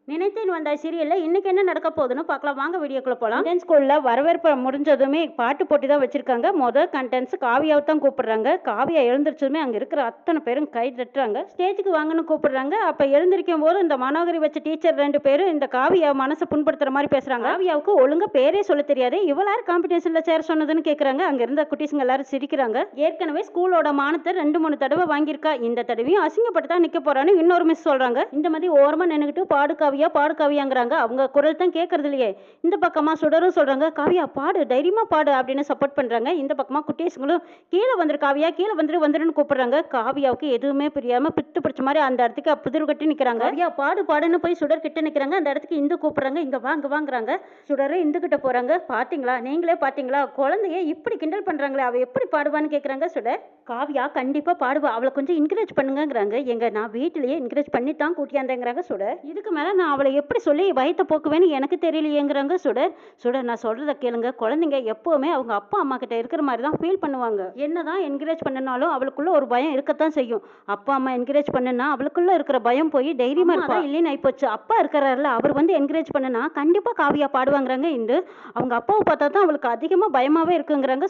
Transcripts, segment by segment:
நினைத்தேன் வந்தாய் சீரியல்ல இன்னைக்கு என்ன நடக்க போகுதுன்னு பார்க்கலாம் வாங்க வீடியோக்குள்ள போகலாம். இந்தியன் ஸ்கூல்ல வரவேற்பு முடிஞ்சதுமே பாட்டு போட்டி தான் வச்சிருக்காங்க. மொதல் கண்டென்ட்ஸ் காவியாவை தான் கூப்பிடுறாங்க. காவியா எழுந்திரிச்சதுமே அங்கே இருக்கிற அத்தனை பேரும் கை தட்டுறாங்க. ஸ்டேஜுக்கு வாங்கன்னு கூப்பிடுறாங்க. அப்போ எழுந்திருக்கும் போது இந்த மனோகரி வச்ச டீச்சர் 2 பேரும் இந்த காவியா மனசை புண்படுத்துற மாதிரி பேசுறாங்க. காவியாவுக்கு ஒழுங்கா பேரே சொல்ல தெரியாது. இவளார் காம்படிஷன்ல சேர சொன்னதுன்னு கேட்குறாங்க. அங்க இருந்த குட்டீஸுங்க எல்லாரும் சிரிக்கிறாங்க. ஏற்கனவே ஸ்கூலோட மானத்தை 2-3 தடவை வாங்கியிருக்கா. இந்த தடவையும் அசிங்கப்பட்டு தான் நிக்க போறான்னு இன்னொரு மிஸ் சொல்றாங்க. இந்த மாதிரி ஓரமா நின்னுக்கிட்டு பாடு காவியாங்கிறாங்க. அவங்க குரல் தான் கேட்கறது இல்லையே. இந்த பக்கமா சுடரும் சொல்றாங்க காவியா பாடு தைரியமா பாடு அப்படின்னு சப்போர்ட் பண்றாங்க. இந்த பக்கமா குட்டீஸுங்களும் கீழே வந்துரு காவியா கீழே வந்துருன்னு கூப்பிடுறாங்க. காவியாவுக்கு எதுவுமே புரியாம பித்து பிடிச்ச மாதிரி அந்த இடத்துக்கு புதிர் கட்டி நிக்கிறாங்க. காவியா பாடுன்னு போய் சுடர் கிட்ட நிக்கிறாங்க. அந்த இடத்துக்கு இந்து கூப்பிடுறாங்க. இங்க வாங்குறாங்க. சுடரும் இந்து கிட்ட போறாங்க. பாத்தீங்களா நீங்களே பாத்தீங்களா குழந்தைய இப்படி கிண்டல் பண்றாங்களே அவ எப்படி பாடுவான்னு கேக்குறாங்க. சுடர் காவியா கண்டிப்பா பாடுவா அவளை கொஞ்சம் என்கரேஜ் பண்ணுங்கிறாங்க. நான் வீட்டிலேயே என்கரேஜ் பண்ணி தான் கூட்டியாந்தேங்கிறாங்க சுடர். இதுக்கு மேல நான் அவளை எப்படி சொல்லி வயத்தை போக்குவேன்னு எனக்கு தெரியலையேங்கிறாங்க சுடர் நான் சொல்றத கேளுங்க. குழந்தைங்க எப்பவுமே அவங்க அப்பா அம்மா கிட்ட இருக்கிற மாதிரி தான் ஃபீல் பண்ணுவாங்க. என்னதான் என்கரேஜ் பண்ணினாலும் அவளுக்குள்ள ஒரு பயம் இருக்கத்தான் செய்யும். அப்பா அம்மா என்கரேஜ் பண்ணுனா அவளுக்குள்ள இருக்கிற பயம் போய் தைரியமா இருப்பா. இல்லைன்னு ஆயிப்போச்சு. அப்பா இருக்கிறாருல அவர் வந்து என்கரேஜ் பண்ணுனா கண்டிப்பா காவியா பாடுவாங்கிறாங்க. இன்று அவங்க அப்பாவை பார்த்தா தான் அவளுக்கு அதிகமா பயமாவே இருக்குங்கிறாங்க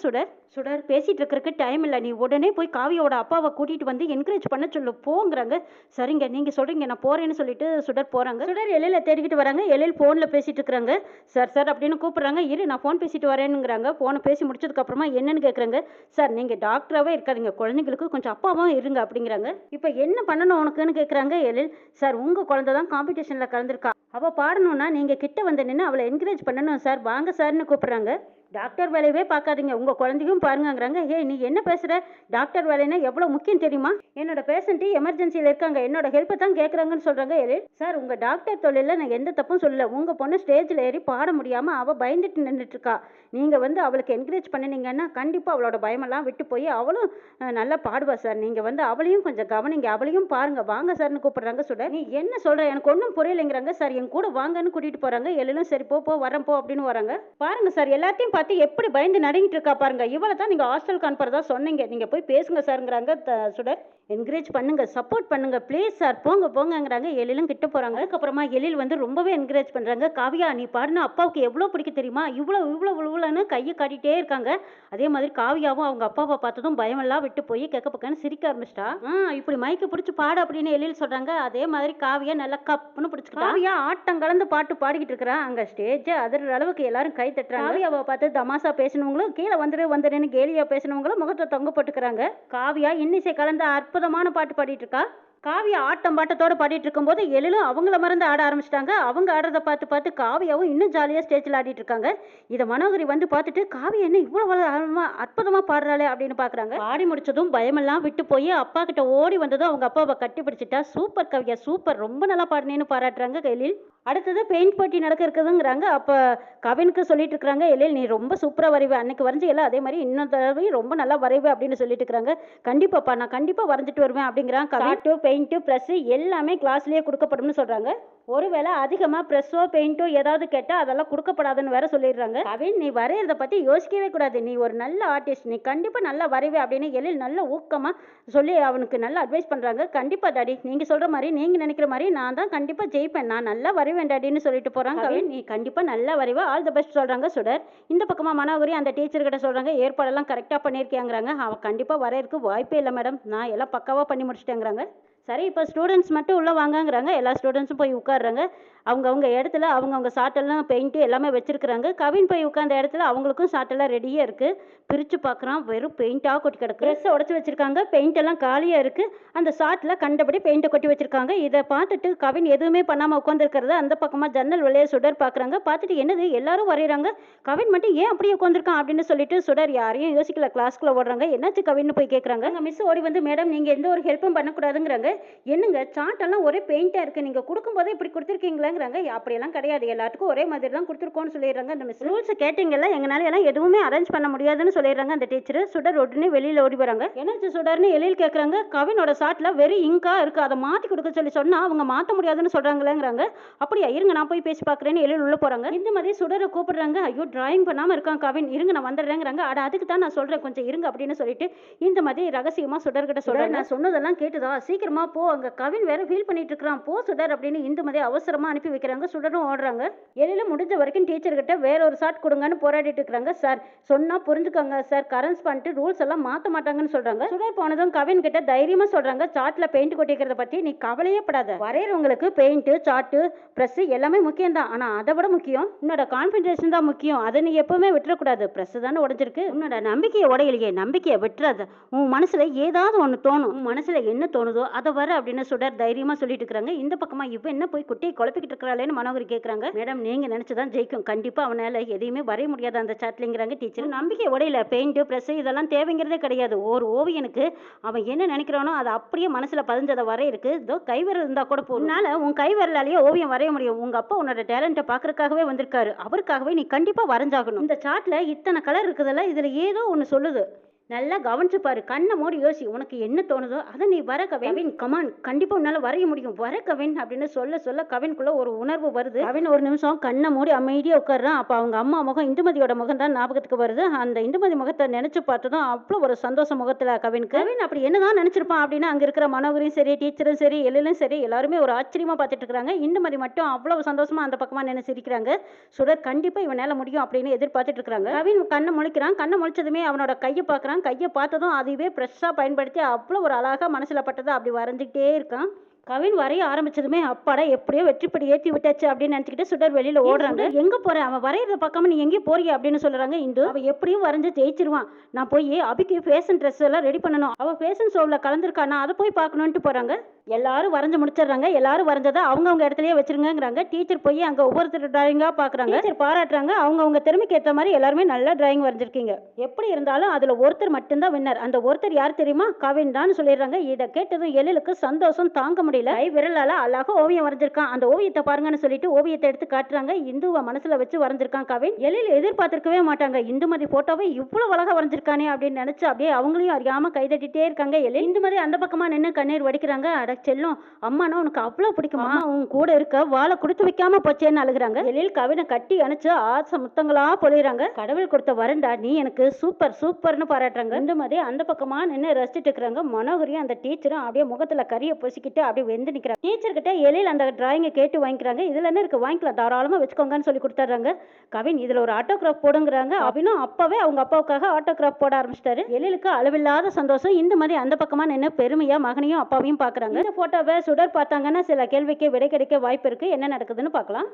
சுடர் பேசிட்டு இருக்கிறதுக்கு டைம் இல்லை. நீ உடனே போய் காவியோட அப்பாவை கூட்டிட்டு வந்து என்கரேஜ் பண்ண சொல்லு போங்கிறாங்க. சரிங்க நீங்க சொல்றீங்க நான் போறேன்னு சொல்லிட்டு சுடர் போறாங்க. சுடர் எழில தேடிக்கிட்டு வராங்க. எழில் போன்ல பேசிட்டு இருக்காங்க. சார் அப்படின்னு கூப்பிடுறாங்க. இரு நான் போன் பேசிட்டு வரேனுங்கிறாங்க. போனை பேசி முடிச்சதுக்கு அப்புறமா என்னன்னு கேக்குறாங்க. சார் நீங்க டாக்டராவே இருக்காதீங்க குழந்தைங்களுக்கு கொஞ்சம் அப்பாவும் இருங்க அப்படிங்கிறாங்க. இப்ப என்ன பண்ணணும் உனக்குன்னு கேக்குறாங்க எழில். சார் உங்க குழந்தை தான் காம்படிஷன்ல கலந்துருக்கா. அவ பாடணும்னா நீங்க கிட்ட வந்து நின்று அவளை என்கரேஜ் பண்ணணும் சார் வாங்க சார்னு கூப்பிடுறாங்க. டாக்டர் வேலையவே பார்க்காதீங்க உங்க குழந்தையும் பாருங்கிறாங்க. நீ என்ன பேசுற? டாக்டர் வேலைன்னா எவ்வளவு முக்கியம் தெரியுமா? என்னோட பேஷண்ட் எமர்ஜென்சியில் இருக்காங்க. என்னோட ஹெல்ப்பை தான் கேட்குறாங்கன்னு சொல்றாங்க. சார் உங்க டாக்டர் தொழில நான் எந்த தப்பும் சொல்லல. உங்க பொண்ணு ஸ்டேஜில் ஏறி பாட முடியாம அவ பயந்துட்டு நின்றுட்டு இருக்கா. நீங்க வந்து அவளுக்கு என்கரேஜ் பண்ணினீங்கன்னா கண்டிப்பா அவளோட பயமெல்லாம் விட்டு போய் அவளும் நல்லா பாடுவா சார். நீங்க வந்து அவளையும் கொஞ்சம் கவனிங்க அவளையும் பாருங்க வாங்க சார்னு கூப்பிடுறாங்க. சுடர் நீ என்ன சொல்ற எனக்கு ஒன்றும் புரியலைங்கிறாங்க. சார் என் கூட வாங்கன்னு கூட்டிட்டு போறாங்க. எல்லாம் சரி போ வரேன் போ அப்படின்னு வராங்க. பாருங்க சார் எல்லாத்தையும் பார்த்து எப்படி பயந்து நடுங்கிட்டு இருக்கா பாருங்க. இவளை தான் நீங்க ஹாஸ்டலுக்கு அனுப்புறதா சொன்னீங்க. நீங்க போய் பேசுங்க சார்ங்கிறாங்க. சுடர் என்கரேஜ் பண்ணுங்க சப்போர்ட் பண்ணுங்க ப்ளீஸ் சார் போங்கிறாங்க. எழிலும் கிட்ட போறாங்க. அதுக்கப்புறமா எழில் வந்து ரொம்பவே என்கரேஜ் பண்றாங்க. காவியா நீ பாடுனா அப்பாவுக்கு எவ்வளவு பிடிக்கும் தெரியுமா? இவ்வளவுன்னு கையை காட்டிட்டே இருக்காங்க. அதே மாதிரி காவியாவும் அவங்க அப்பாவை பார்த்ததும் பயமெல்லாம் விட்டு போய் கேட்க பக்கன்னு சிரிக்க ஆரம்பிச்சிட்டா. இப்படி மைக்க பிடிச்சி பாடு அப்படின்னு எழில் சொல்றாங்க. அதே மாதிரி காவியா நல்லா கப்புன்னு பிடிச்சிக்கிட்டா. காவியா ஆட்டம் கலந்து பாட்டு பாடிக்கிட்டு இருக்கிறா. அங்க ஸ்டேஜ் அதிர அளவுக்கு எல்லாரும் கை தட்டுறாங்க. காவியாவை பார்த்து தமாசா பேசினவங்களும் கீழே வந்துருன்னு கேலியா பேசினவங்களும் முகத்தை தொங்க போட்டுக்கிறாங்க. காவியா இன்னிசை கலந்த அற்புதமான பாட்டு பாடிட்டு இருக்கா. காவியா ஆட்டம் பாட்டத்தோட பாடிட்டு இருக்கும்போது எழிலும் அவங்கள மறந்து ஆட ஆரம்பிச்சிட்டாங்க. அவங்க ஆடுறத பார்த்து காவியாவும் இன்னும் ஜாலியா ஸ்டேஜில் ஆடிட்டு இருக்காங்க. இதை மனோகரி வந்து பார்த்துட்டு காவியா என்ன இவ்வளவு அற்புதமா பாடுறாளே அப்படின்னு பாக்குறாங்க. பாடி முடிச்சதும் பயமெல்லாம் விட்டு போய் அப்பா கிட்ட ஓடி வந்ததும் அவங்க அப்பாவை கட்டி பிடிச்சிட்டா. சூப்பர் காவியா சூப்பர் ரொம்ப நல்லா பாடினேன்னு பாராட்டுறாங்க எழில். அடுத்தது பெயிண்ட் போட்டி நடக்க இருக்குதுங்கிறாங்க. அப்போ கவினுக்கு சொல்லிட்டு இருக்கிறாங்க. எழில் நீ ரொம்ப சூப்பராக வரைவே அன்னைக்கு வரைஞ்சி எல்லாம் அதே மாதிரி இன்னொரு தடவையும் ரொம்ப நல்லா வரைவே அப்படின்னு சொல்லிட்டு இருக்கிறாங்க. கண்டிப்பாப்பா நான் கண்டிப்பாக வரைஞ்சிட்டு வருவேன் அப்படிங்கிறான். கவிட்டு பெயிண்ட்டு ப்ளஸ் எல்லாமே கிளாஸ்லேயே கொடுக்கப்படும்னு சொல்கிறாங்க. ஒருவேளை அதிகமாக ப்ரெஸ்ஸோ பெயிண்ட்டோ ஏதாவது கேட்டால் அதெல்லாம் கொடுக்கப்படாதுன்னு வேற சொல்லிடுறாங்க. கவின் நீ வரைகிறத பற்றி யோசிக்கவே கூடாது. நீ ஒரு நல்ல ஆர்டிஸ்ட். நீ கண்டிப்பாக நல்லா வரைவே அப்படின்னு எழில் நல்ல ஊக்கமாக சொல்லி அவனுக்கு நல்ல அட்வைஸ் பண்ணுறாங்க. கண்டிப்பாக டாடி நீங்கள் சொல்கிற மாதிரி நீங்கள் நினைக்கிற மாதிரி நான் தான் கண்டிப்பாக ஜெயிப்பேன். நான் நல்லா வரைவேன் டாடின்னு சொல்லிட்டு போகிறாங்க. கவின் நீ கண்டிப்பாக நல்லா வரைவா ஆல் த பெஸ்ட் சொல்கிறாங்க சுடர். இந்த பக்கமாக மனோகரி அந்த டீச்சர்கிட்ட சொல்கிறாங்க ஏற்பாடெல்லாம் கரெக்டாக பண்ணியிருக்கேங்கிறாங்க. அவள் கண்டிப்பாக வரையறதுக்கு வாய்ப்பே இல்லை மேடம். நான் எல்லாம் பக்காவாக பண்ணி முடிச்சிட்டேங்கிறாங்க. சரி இப்போ ஸ்டூடெண்ட்ஸ் மட்டும் உள்ளே வாங்கங்கிறாங்க. எல்லா ஸ்டூடெண்ட்ஸும் போய் உட்காடுறாங்க. அவங்கவுங்க இடத்துல அவங்கவுங்க சாட்டெல்லாம் பெயிண்ட்டு எல்லாமே வச்சிருக்கிறாங்க. கவின் போய் உட்காந்த இடத்துல அவங்களுக்கும் சாட்டெல்லாம் ரெடியாக இருக்குது. பிரித்து பார்க்குறான் வெறும் பெயிண்ட்டாக கொட்டி கிடக்கு. ட்ரெஸ்ஸை உடச்சி வச்சுருக்காங்க. பெயிண்ட் எல்லாம் காலியாக இருக்குது. அந்த சாட்டில் கண்டபடி பெயிண்ட்டை கொட்டி வச்சுருக்காங்க. இதை பார்த்துட்டு கவின் எதுவுமே பண்ணாமல் உட்காந்துருக்கிறத அந்த பக்கமாக ஜன்னல் வழியாக சுடர் பார்க்குறாங்க. பார்த்துட்டு என்னது எல்லாரும் வரைகிறாங்க கவின் மட்டும் ஏன் அப்படியே உட்காந்துருக்கான் அப்படின்னு சொல்லிட்டு சுடர் யாரையும் யோசிக்கல கிளாஸ்க்குள்ளே ஓடுறாங்க. என்னாச்சு கவின்னு போய் கேட்குறாங்க. அங்கே மிஸ் ஓடி வந்து மேடம் நீங்கள் எந்த ஒரு ஹெல்ப்பும் பண்ணக்கூடாதுங்கிறாங்க. என்னங்க சாட்டெல்லாம் ஒரே பெயிண்டாக இருக்குது நீங்கள் கொடுக்கும்போதே இப்படி கொடுத்துருக்கீங்களாங்கிறாங்க. அப்படியெல்லாம் கிடையாது எல்லாத்துக்கும் ஒரே மாதிரி தான் கொடுத்துருக்கோன்னு சொல்லிடுறாங்க. அந்த மிஸ் ரூல்ஸை கேட்டீங்கல்ல எங்களால எல்லாம் எதுவுமே அரேஞ்ச் பண்ண முடியாதுன்னு சொல்லிடுறாங்க அந்த டீச்சர். சுடர் உடனே வெளியில் ஓடி வராங்க. என்னாச்சு சுடர்னு எழில் கேட்குறாங்க. கவினோட சாட்டில் வெறும் இங்கா இருக்குது அதை மாற்றி கொடுக்க சொல்லி சொன்னால் அவங்க மாற்ற முடியாதுன்னு சொல்கிறாங்களேங்கிறாங்க. அப்படியா இருங்க நான் போய் பேசி பார்க்குறேன்னு எழில் உள்ளே போகிறாங்க. இந்த மாதிரி சுடரை கூப்பிடுறாங்க. ஐயோ டிராயிங் பண்ணாமல் இருக்கான் கவின் இருங்க நான் வந்துடுறேங்கிறாங்க. அதுக்கு தான் நான் சொல்கிறேன் கொஞ்சம் இருங்க அப்படின்னு சொல்லிட்டு இந்த மாதிரி ரகசியமாக சுடர்கிட்ட சொல்கிறேன். நான் சொன்னதெல்லாம் கேட்டுதா சீக்கிரமா போ, அங்க கவின் வேற ஃபீல் பண்ணிட்டு இருக்கிறான், போ சுடர் அப்படின்னு இந்துமதி அவசரமா அனுப்பி வைக்கிறாங்க. சுடரும் ஓடுறாங்க. எழில முடிஞ்ச வரைக்கும் டீச்சர் கிட்ட வேற ஒரு ஷாட் கொடுங்கன்னு போராடிட்டு இருக்காங்க. சார் சொன்னா புரிஞ்சுக்கோங்க சார், கரன்ஸ் பண்ணிட்டு ரூல்ஸ் எல்லாம் மாத்த மாட்டாங்கன்னு சொல்றாங்க. சுடர் போனதும் கவின் கிட்ட தைரியமா சொல்றாங்க, சாட்ல பெயிண்ட் கொட்டிக்கிறத பத்தி நீ கவலையே படாத. வரையறவங்களுக்கு பெயிண்ட், சாட்டு, பிரஸ் எல்லாமே முக்கியம் தான். ஆனா அதை விட முக்கியம் உன்னோட கான்சென்ட்ரேஷன் தான் முக்கியம். அதை நீ எப்பவுமே விட்டுறக்கூடாது. பிரஸ் தானே உடைஞ்சிருக்கு, உன்னோட நம்பிக்கையை உடையலையே, நம்பிக்கையை விட்டுறாத. உன் மனசுல ஏதாவது ஒண்ணு தோணும், உன் மனசுல என்ன தோணுதோ அதை வர அப்படின்னு சுடர் தைரியமா சொல்லிட்டு இருக்காங்க. இந்த பக்கமா இவ என்ன போய் குட்டியை குழப்பிக்கிட்டு இருக்கிறாளேன்னு மனோகரி கேட்கறாங்க. மேடம் நீங்க நினைச்சுதான் ஜெயிக்கும், கண்டிப்பா அவனால எதையுமே வரைய முடியாது அந்த சாட்லிங்கிறாங்க டீச்சர். நம்பிக்கை உடையில பெயிண்ட், பிரஸ் இதெல்லாம் தேவைங்கிறதே கிடையாது. ஒரு ஓவியனுக்கு அவன் என்ன நினைக்கிறானோ அதை அப்படியே மனசுல பதிஞ்சதை வரைய இருக்கு. இதோ கைவிரல் இருந்தா கூட போதும், உன்னால உன் கைவிரலாலேயே ஓவியம் வரைய முடியும். உங்க அப்பா உன்னோட டேலண்ட்டை பாக்குறதுக்காகவே வந்திருக்காரு, அவருக்காகவே நீ கண்டிப்பா வரைஞ்சாகணும். இந்த சாட்ல இத்தனை கலர் இருக்குதுல்ல, இதுல ஏதோ ஒண்ணு சொல்லுது, நல்லா கவனிச்சு பாரு, கண்ணை மூடி யோசி, உனக்கு என்ன தோணுதோ அதை நீ வர கவின், கமான், கண்டிப்பா உன்னால வரைய முடியும், வர கவின் அப்படின்னு சொல்ல சொல்ல கவின்குள்ள ஒரு உணர்வு வருது. கவின் ஒரு நிமிஷம் கண்ணை மூடி அமைதியா உட்கார்றான். அப்ப அவங்க அம்மா முகம், இந்துமதியோட முகம் தான் ஞாபகத்துக்கு வருது. அந்த இந்துமதி முகத்தை நினைச்சு பார்த்ததும் அவ்வளோ ஒரு சந்தோஷ முகத்துல கவினுக்கு. கவின் அப்படி என்னதான் நினைச்சிருப்பான் அப்படின்னு அங்க இருக்கிற மனோகரியும் சரி, டீச்சரும் சரி, எழிலும் சரி, எல்லாருமே ஒரு ஆச்சரியமா பார்த்துட்டு இருக்காங்க. இந்துமதி மட்டும் அவ்வளவு சந்தோஷமா அந்த பக்கமா நினைச்சு சிரிக்கிறாங்க. சுடர் கண்டிப்பா இவனால முடியும் அப்படின்னு எதிர்பார்த்துட்டு இருக்காங்க. கவின் கண்ணை முழிக்கிறான். கண்ணை முழிச்சதுமே அவனோட கையை பார்க்கறான். கையை பார்த்ததும் அதுவே ஃப்ரெஷ்ஷாக பயன்படுத்தி அவ்வளோ ஒரு அழகாக மனசில் பட்டதை அப்படி வரைஞ்சிக்கிட்டே இருக்கான். கவின் வரைய ஆரம்பிச்சதுமே அப்பாடா எப்படியோ வெற்றிப்படி ஏற்றி விட்டாச்சு அப்படின்னு நினச்சிக்கிட்டு சுடர் வெளியில ஓடுறாங்க. எங்க போற, அவன் வரைகிறத பார்க்காம நீ எங்கேயும் போறிய அப்படின்னு சொல்றாங்க. இந்து அவன் எப்படியும் வரைஞ்சு ஜெயிச்சிருவான், நான் போய் அபிக்கு ஃபேஷன் ட்ரெஸ் எல்லாம் ரெடி பண்ணணும், அவன் ஃபேஷன் ஷோவில் கலந்துருக்கானா அதை போய் பார்க்கணுன்ட்டு போறாங்க. எல்லாரும் வரைஞ்சு முடிச்சிடுறாங்க. எல்லாரும் வரைஞ்சதை அவங்கவுங்க இடத்துலயே வச்சிருங்கிறாங்க. டீச்சர் போய் அங்க ஒவ்வொருத்தர் டிராயிங்கா பாக்குறாங்க. டீச்சர் பாராட்டுறாங்க, அவங்கவுங்க திறமைக்கு ஏற்ற மாதிரி எல்லாருமே நல்லா டிராயிங் வரைஞ்சிருக்கீங்க. எப்படி இருந்தாலும் அதுல ஒருத்தர் மட்டும்தான் வின்னர். அந்த ஒருத்தர் யார் தெரியுமா, கவின் தான் சொல்லிடுறாங்க. இதை கேட்டதும் எழிலுக்கு சந்தோஷம் தாங்க முடியல. கை விரலால அழகா ஓவியம் வரைஞ்சிருக்கான், அந்த ஓவியத்தை பாருங்கன்னு சொல்லிட்டு ஓவியத்தை எடுத்து காட்டுறாங்க. இந்துவை மனசுல வச்சு வரைஞ்சிருக்கான் கவின். எழில் எதிர்பார்த்திருக்கவே மாட்டாங்க, இந்துமதி போட்டோவை இவ்வளவு அழகா வரைஞ்சிருக்கானே அப்படின்னு நினைச்சு அப்படியே அவங்களையும் அறியாம கைதட்டிட்டே இருக்காங்க. எழில் இந்துமதி அந்த பக்கமா நின்று கண்ணீர் வடிக்கிறாங்க. அட செல்லும், அம்மானா உனக்கு அவ்வளவு பிடிக்குமா, உன் கூட இருக்க வாழை கொடுத்து வைக்காம போச்சேன்னு அழுகுறாங்க. எழில் கவினை கட்டி அணைச்சு ஆசை முத்தங்களா பொழிறாங்க. கடவுள் கொடுத்த வரண்டா, நீ எனக்கு சூப்பர் சூப்பர்னு பாராட்டுறாங்க. இந்துமதி அந்த பக்கமா நின்று ரசிச்சுட்டு இருக்கிறாங்க. மனோகரியும் அந்த டீச்சரும் அப்படியே முகத்துல கறியை பொசிக்கிட்டு அப்படியே வெந்து நிக்கிறாங்க. டீச்சர் கிட்ட எழில் அந்த டிராயிங்கை கேட்டு வாங்கிக்கிறாங்க. இதுல என்ன இருக்கு, வாங்கிக்கலாம், தாராளமா வச்சுக்கோங்கன்னு சொல்லி கொடுத்துறாங்க. கவின் இதுல ஒரு ஆட்டோகிராஃப் போடுங்கிறாங்க. அப்படின்னும் அப்பவே அவங்க அப்பாவுக்காக ஆட்டோகிராஃப் போட ஆரம்பிச்சிட்டாரு. எழிலுக்கு அளவில்லாத சந்தோஷம். இந்த மாதிரி அந்த பக்கமா நின்று பெருமையா மகனையும் அப்பாவையும் பாக்குறாங்க. இந்த போட்டோவை சுடர் பார்த்தாங்கன்னா சில கேள்விக்கு விடை கிடைக்க வாய்ப்பு இருக்கு. என்ன நடக்குதுன்னு பார்க்கலாம்.